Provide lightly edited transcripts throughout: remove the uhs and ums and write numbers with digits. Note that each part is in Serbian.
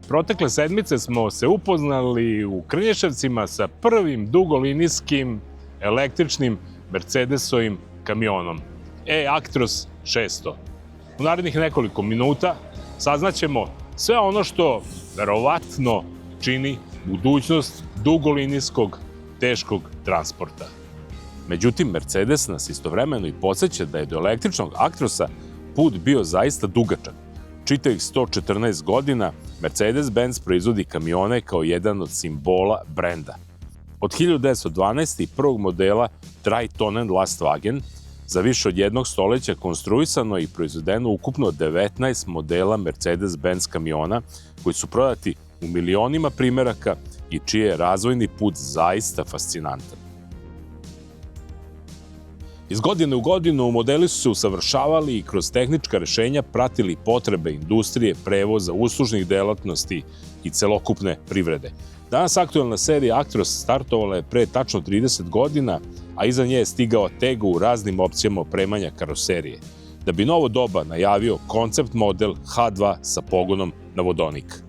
Protekle sedmice smo se upoznali u Krnješevcima sa prvim dugolinijskim električnim Mercedesovim kamionom E-Actros 600. U narednih nekoliko minuta saznaćemo sve ono što verovatno čini budućnost dugolinijskog teškog transporta. Međutim, Mercedes nas istovremeno i podsjeća da je do električnog Actrosa put bio zaista dugačak. Čitavih 114 godina Mercedes-Benz proizvodi kamione kao jedan od simbola brenda. Od 1912. i prvog modela Drei Tonnen Lastwagen za više od jednog stoleća konstruisano i proizvedeno ukupno 19 modela Mercedes-Benz kamiona koji su prodati u milionima primeraka i čiji je razvojni put zaista fascinantan. Iz godine u godinu modeli su se usavršavali i kroz tehnička rešenja pratili potrebe industrije, prevoza, uslužnih delatnosti i celokupne privrede. Danas aktuelna serija Actros startovala je pre tačno 30 godina, a iza nje je stigao Tego u raznim opcijama opremanja karoserije, da bi novo doba najavio koncept model H2 sa pogonom na vodonik.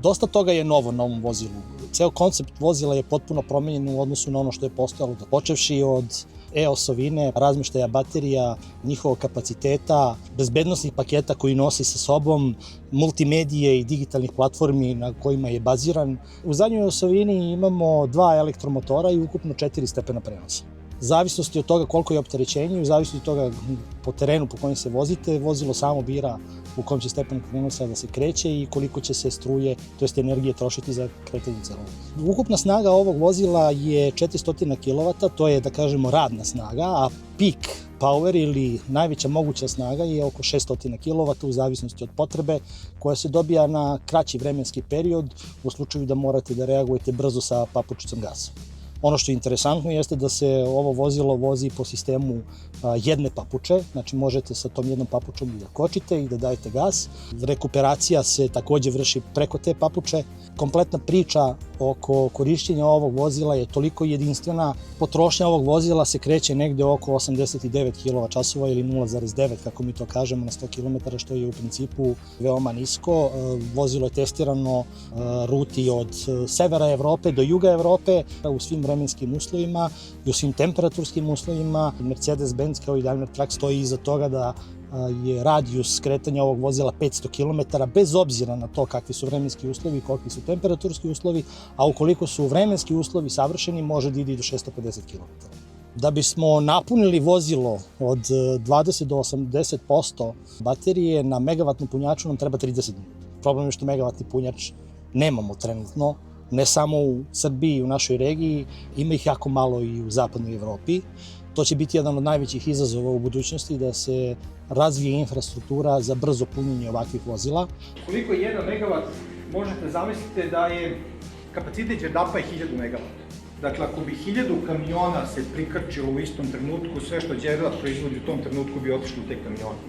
Dosta toga je novo na ovom vozilu. Ceo koncept vozila je potpuno promenjen u odnosu na ono što je postojalo, počevši od e-osovine, razmeštaja baterija, njihovog kapaciteta, bezbednosnih paketa koji nosi sa sobom, multimedije i digitalnih platformi na kojima je baziran. U zadnjoj osovini imamo 2 elektromotora i ukupno 4 stepena prenosa. U zavisnosti od toga koliko je opterećenje, u zavisnosti od toga po terenu po kojem se vozite, vozilo samo bira u kom će stepenu prenosa da se kreće i koliko će se struje, to jest energije, trošiti za kretanje celog. Ukupna snaga ovog vozila je 400 kW, to je, da kažemo, radna snaga, a peak power ili najveća moguća snaga je oko 600 kW u zavisnosti od potrebe, koja se dobija na kraći vremenski period u slučaju da morate da reagujete brzo sa papučicom gasa. Ono što je interesantno jeste da se ovo vozilo vozi po sistemu jedne papuče, znači možete sa tom jednom papučom i da kočite i da dajete gas. Rekuperacija se takođe vrši preko te papuče. Kompletna priča oko korišćenja ovog vozila je toliko jedinstvena. Potrošnja ovog vozila se kreće negde oko 89 kWh ili 0,9 kako mi to kažemo na 100 km, što je u principu veoma nisko. Vozilo je testirano ruti od severa Evrope do juga Evrope u svim vremenskim uslovima i u svim temperaturskim uslovima. Mercedes-Benz kao i Daimler Truck stoji iza toga da je radijus kretanja ovog vozila 500 km, bez obzira na to kakvi su vremenski uslovi i kakvi su temperaturski uslovi, a ukoliko su vremenski uslovi savršeni, može da ide i do 650 km. Da bismo napunili vozilo od 20 do 80% baterije na megavatnom punjaču nam treba 30 minuta. Problem je što megavatni punjač nemamo trenutno, ne samo u Srbiji i u našoj regiji, ima ih jako malo i u zapadnoj Evropi. To će biti jedan od najvećih izazova u budućnosti, da se razvije infrastruktura za brzo punjenje ovakvih vozila. Koliko je 1 megavat, možete zamisliti da je kapacitet Đerdapa je 1000 megavata. Dakle, ako bi 1000 kamiona se prikrčilo u istom trenutku, sve što Đerdap proizvodi u tom trenutku bi otišlo u te kamione.